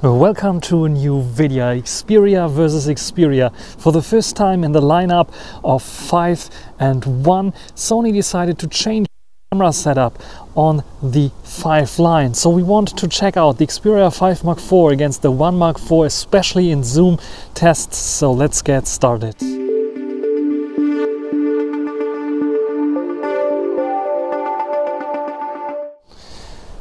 Welcome to a new video, Xperia versus Xperia. For the first time in the lineup of 5 and 1, Sony decided to change the camera setup on the 5 line. So we want to check out the Xperia 5 Mark IV against the 1 Mark IV, especially in zoom tests. So let's get started.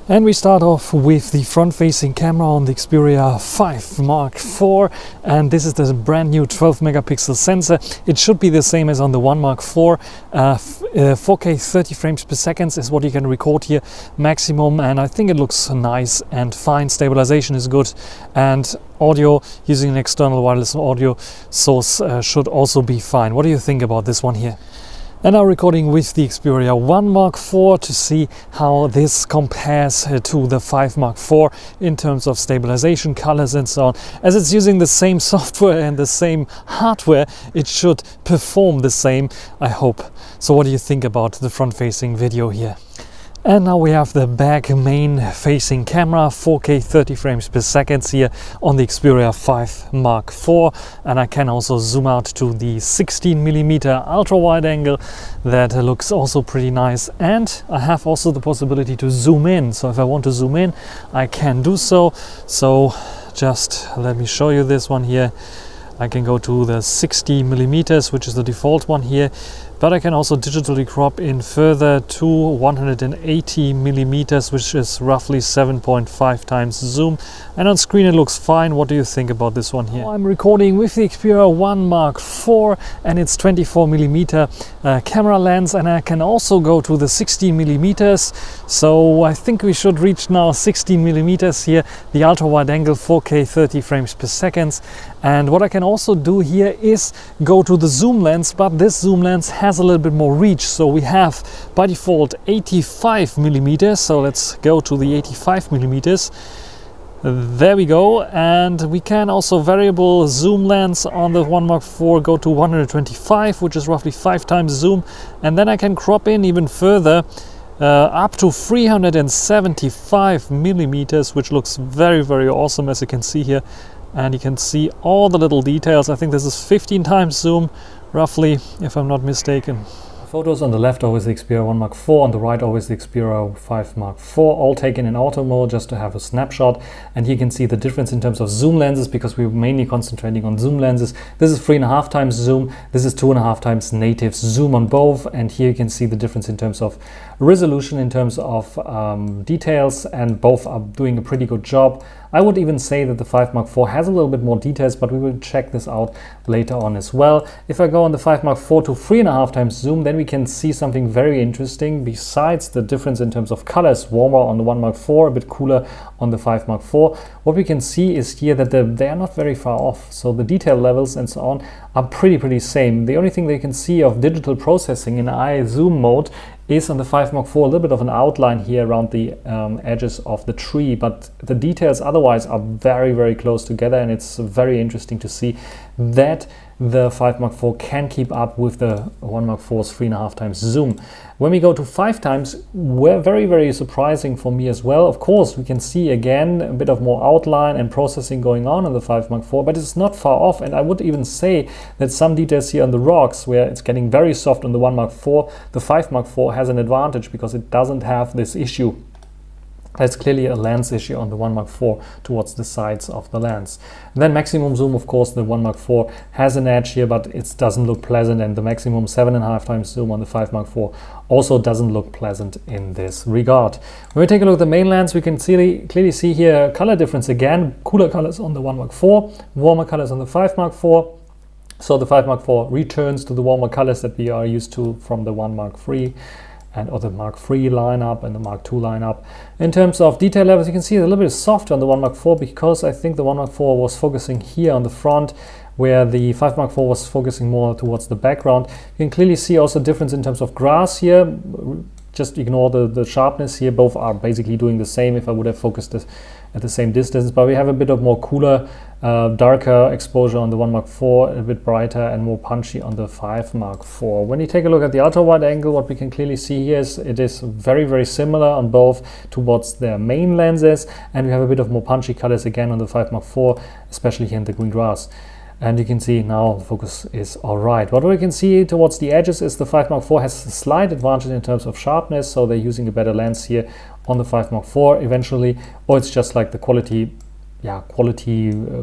And we start off with the front-facing camera on the Xperia 5 Mark IV, and this is the brand new 12 megapixel sensor. It should be the same as on the 1 Mark IV. 4K 30 frames per second is what you can record here maximum, and I think it looks nice and fine. Stabilization is good, and audio using an external wireless audio source should also be fine. What do you think about this one here? And now recording with the Xperia 1 Mark IV to see how this compares to the 5 Mark IV in terms of stabilization, colors and so on. As it's using the same software and the same hardware, it should perform the same, I hope. So what do you think about the front-facing video here? And now we have the back main facing camera, 4K 30 frames per second here on the Xperia 5 Mark IV, and I can also zoom out to the 16mm ultra wide angle. That looks also pretty nice, and I have also the possibility to zoom in. So if I want to zoom in, I can do so. So just let me show you this one here. I can go to the 60mm, which is the default one here, but I can also digitally crop in further to 180mm, which is roughly 7.5 times zoom. And on screen it looks fine. What do you think about this one here? I'm recording with the Xperia 1 Mark IV and its 24mm camera lens, and I can also go to the 16mm. So I think we should reach now 16mm here, the ultra wide angle, 4K 30 frames per second. And what I can also do here is go to the zoom lens, but this zoom lens has a little bit more reach. So we have by default 85mm. So let's go to the 85mm. There we go. And we can also variable zoom lens on the 1 Mark IV go to 125, which is roughly 5 times zoom. And then I can crop in even further up to 375mm, which looks very, very awesome, as you can see here. And you can see all the little details. I think this is 15 times zoom, roughly, if I'm not mistaken. Photos on the left always the Xperia 1 Mark IV, on the right always the Xperia 5 Mark IV, all taken in auto mode just to have a snapshot. And here you can see the difference in terms of zoom lenses, because we're mainly concentrating on zoom lenses. This is 3.5 times zoom, this is 2.5 times native zoom on both, and here you can see the difference in terms of resolution, in terms of details, and both are doing a pretty good job. I would even say that the 5 Mark IV has a little bit more details, but we will check this out later on as well. If I go on the 5 Mark IV to 3.5 times zoom, then we can see something very interesting. Besides the difference in terms of colors, warmer on the 1 Mark IV, a bit cooler on the 5 Mark IV, what we can see is here that they are not very far off. So the detail levels and so on are pretty same. The only thing that you can see of digital processing in eye zoom mode is on the 5 Mark IV a little bit of an outline here around the edges of the tree, but the details otherwise are very close together, and it's very interesting to see that the 5 Mark IV can keep up with the 1 Mark IV's 3.5 times zoom. When we go to 5 times, we're very surprising for me as well. Of course, we can see again a bit of more outline and processing going on the 5 Mark IV, but it's not far off. And I would even say that some details here on the rocks, where it's getting very soft on the 1 Mark IV, the 5 Mark IV has an advantage because it doesn't have this issue. That's clearly a lens issue on the 1 Mark IV towards the sides of the lens. And then maximum zoom, of course, the 1 Mark IV has an edge here, but it doesn't look pleasant, and the maximum 7.5 times zoom on the 5 Mark IV also doesn't look pleasant in this regard. When we take a look at the main lens, we can clearly see here a color difference again. Cooler colors on the 1 Mark IV, warmer colors on the 5 Mark IV. So the 5 Mark IV returns to the warmer colors that we are used to from the 1 Mark III. Or the Mark III lineup and the Mark II lineup. In terms of detail levels, you can see a little bit softer on the 1 Mark IV, because I think the 1 Mark IV was focusing here on the front, where the 5 Mark IV was focusing more towards the background. You can clearly see also a difference in terms of grass here. just ignore the sharpness here. Both are basically doing the same if I would have focused this at the same distance, but we have a bit of more cooler, darker exposure on the 1 Mark IV, a bit brighter and more punchy on the 5 Mark IV. When you take a look at the ultra wide angle, what we can clearly see here is it is very, very similar on both towards their main lenses, and we have a bit of more punchy colors again on the 5 Mark IV, especially here in the green grass. And you can see now the focus is all right. What we can see towards the edges is the 5 Mark IV has a slight advantage in terms of sharpness, so they're using a better lens here on the 5 Mark IV eventually, or it's just like the quality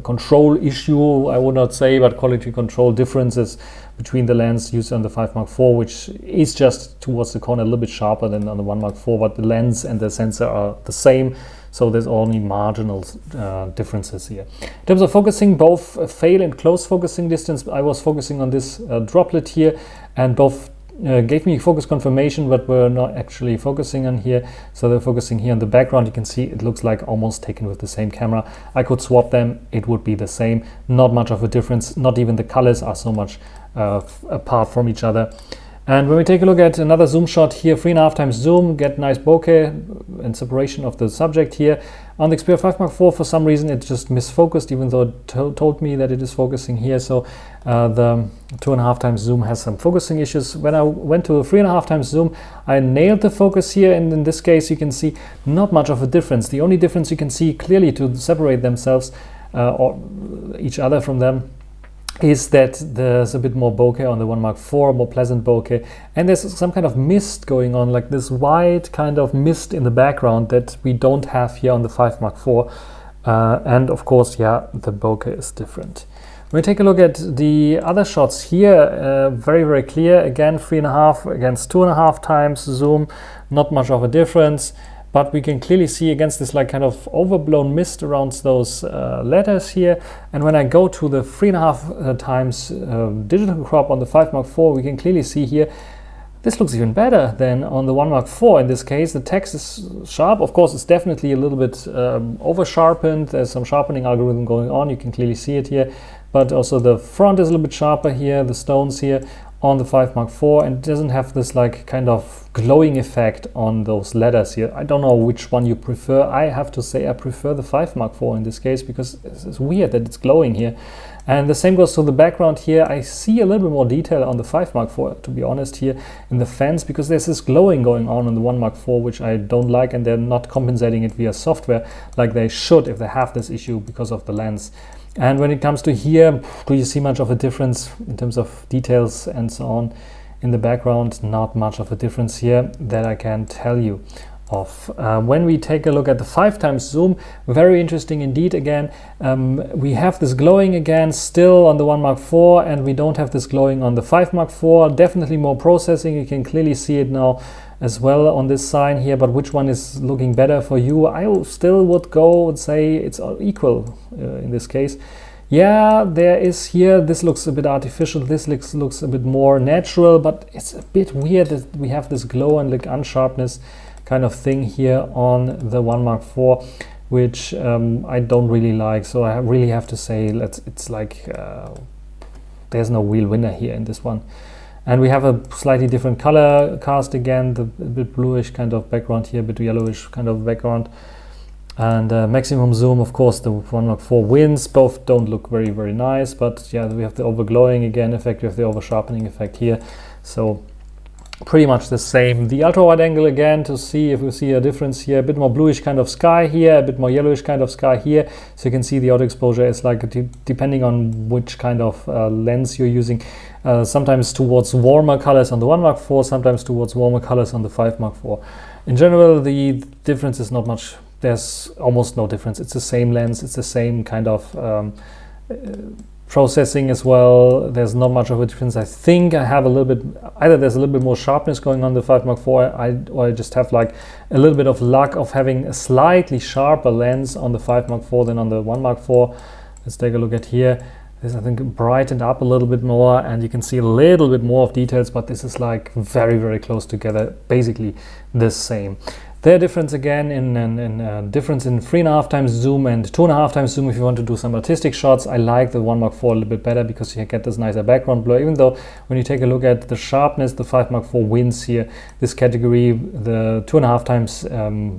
control issue, I would not say, but quality control differences between the lens used on the 5 Mark IV, which is just towards the corner a little bit sharper than on the 1 Mark IV, but the lens and the sensor are the same. So there's only marginal differences here. In terms of focusing, both fail in close focusing distance. I was focusing on this droplet here, and both gave me focus confirmation, but we're not actually focusing on here. So they're focusing here in the background. You can see it looks like almost taken with the same camera. I could swap them, it would be the same. Not much of a difference. Not even the colors are so much apart from each other. And when we take a look at another zoom shot here, 3.5 times zoom, get nice bokeh and separation of the subject here. On the Xperia 5 Mark IV, for some reason, it just misfocused, even though it told me that it is focusing here. So the 2.5 times zoom has some focusing issues. When I went to a 3.5 times zoom, I nailed the focus here. And in this case, you can see not much of a difference. The only difference you can see clearly to separate themselves or each other from them is that there's a bit more bokeh on the 1 Mark IV, more pleasant bokeh, and there's some kind of mist going on, like this white kind of mist in the background that we don't have here on the 5 Mark IV. And of course, yeah, the bokeh is different. When we take a look at the other shots here, very, very clear. Again, 3.5 against 2.5 times zoom, not much of a difference. But we can clearly see against this like kind of overblown mist around those letters here. And when I go to the 3.5 times digital crop on the 5 Mark IV, we can clearly see here, this looks even better than on the 1 Mark IV. In this case, the text is sharp. Of course, it's definitely a little bit over sharpened. There's some sharpening algorithm going on. You can clearly see it here. But also the front is a little bit sharper here, the stones here on the 5 Mark IV, and it doesn't have this like kind of glowing effect on those letters here. I don't know which one you prefer. I have to say I prefer the 5 Mark IV in this case, because it's weird that it's glowing here. And the same goes to the background here. I see a little bit more detail on the 5 Mark IV, to be honest, here in the fence, because there's this glowing going on the 1 Mark IV, which I don't like, and they're not compensating it via software like they should if they have this issue because of the lens. And when it comes to here, do you see much of a difference in terms of details and so on in the background? Not much of a difference here that I can tell you of. When we take a look at the 5 times zoom, very interesting indeed again. We have this glowing again still on the 1 Mark IV, and we don't have this glowing on the 5 Mark IV. Definitely more processing. You can clearly see it now as well on this sign here, but which one is looking better for you? I still would go and say it's equal in this case. Yeah, there is here, this looks a bit artificial, this looks a bit more natural, but it's a bit weird that we have this glow and like unsharpness kind of thing here on the 1 Mark IV, which I don't really like. So I really have to say it's like there's no real winner here in this one. And we have a slightly different color cast again, a bit bluish kind of background here, a bit yellowish kind of background. And maximum zoom, of course, the 1 Mark IV wins. Both don't look very, very nice, but yeah, we have the overglowing again effect, we have the over sharpening effect here. So pretty much the same. The ultra wide angle again, to see if we see a difference here, a bit more bluish kind of sky here, a bit more yellowish kind of sky here. So you can see the auto exposure is like depending on which kind of lens you're using. Sometimes towards warmer colors on the 1 Mark IV, sometimes towards warmer colors on the 5 Mark IV. In general, the difference is not much. There's almost no difference. It's the same lens. It's the same kind of processing as well. There's not much of a difference. I think I have a little bit, either there's a little bit more sharpness going on the 5 Mark IV, or I just have like a little bit of luck of having a slightly sharper lens on the 5 Mark IV than on the 1 Mark IV. Let's take a look at here. This, I think, brightened up a little bit more, and you can see a little bit more of details, but this is like very, very close together, basically the same. Their difference again in difference in 3.5 times zoom and 2.5 times zoom if you want to do some artistic shots. I like the 1 Mark IV a little bit better because you get this nicer background blur, even though when you take a look at the sharpness, the 5 Mark IV wins here. This category, the 2.5 times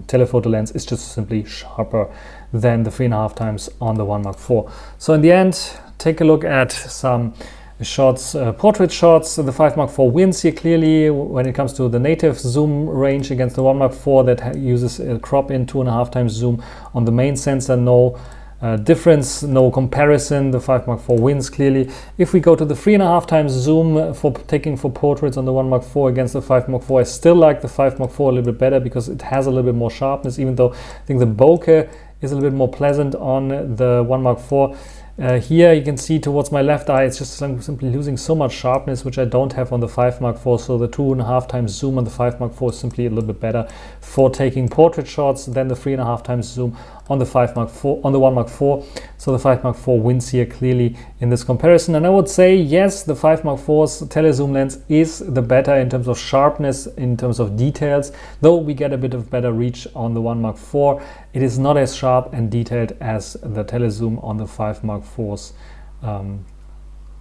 telephoto lens is just simply sharper than the 3.5 times on the 1 Mark IV. So in the end, take a look at some shots, portrait shots. The 5 Mark IV wins here clearly when it comes to the native zoom range against the 1 Mark IV that uses a crop in 2.5 times zoom on the main sensor. No difference, no comparison. The 5 Mark IV wins clearly. If we go to the 3.5 times zoom for taking for portraits on the 1 Mark IV against the 5 Mark IV, I still like the 5 Mark IV a little bit better because it has a little bit more sharpness, even though I think the bokeh is a little bit more pleasant on the 1 Mark IV. Here you can see towards my left eye, it's just simply losing so much sharpness, which I don't have on the 5 Mark IV. So the 2.5 times zoom on the 5 Mark IV is simply a little bit better for taking portrait shots than the 3.5 times zoom on the 5 Mark IV, on the 1 Mark IV. So the 5 Mark IV wins here clearly in this comparison. And I would say, yes, the 5 Mark IV's telezoom lens is the better in terms of sharpness, in terms of details, though we get a bit of better reach on the 1 Mark IV. It is not as sharp and detailed as the telezoom on the 5 Mark IV's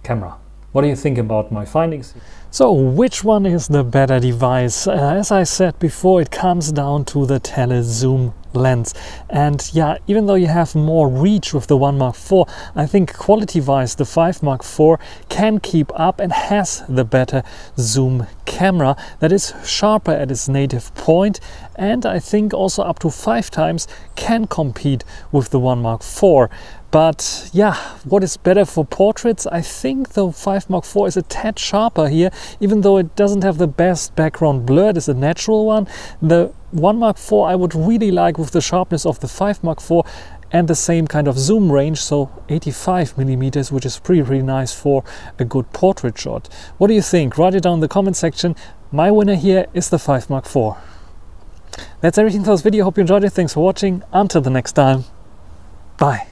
camera. What do you think about my findings? So which one is the better device? As I said before, it comes down to the telezoom lens. And yeah, even though you have more reach with the 1 Mark IV, I think quality-wise the 5 Mark IV can keep up and has the better zoom camera that is sharper at its native point, and I think also up to 5 times can compete with the 1 Mark IV. But yeah, what is better for portraits? I think the 5 Mark IV is a tad sharper here, even though it doesn't have the best background blur. It is a natural one. The 1 Mark IV I would really like with the sharpness of the 5 Mark IV and the same kind of zoom range, so 85mm, which is pretty nice for a good portrait shot. What do you think? Write it down in the comment section. My winner here is the 5 Mark IV. That's everything for this video. Hope you enjoyed it. Thanks for watching. Until the next time. Bye.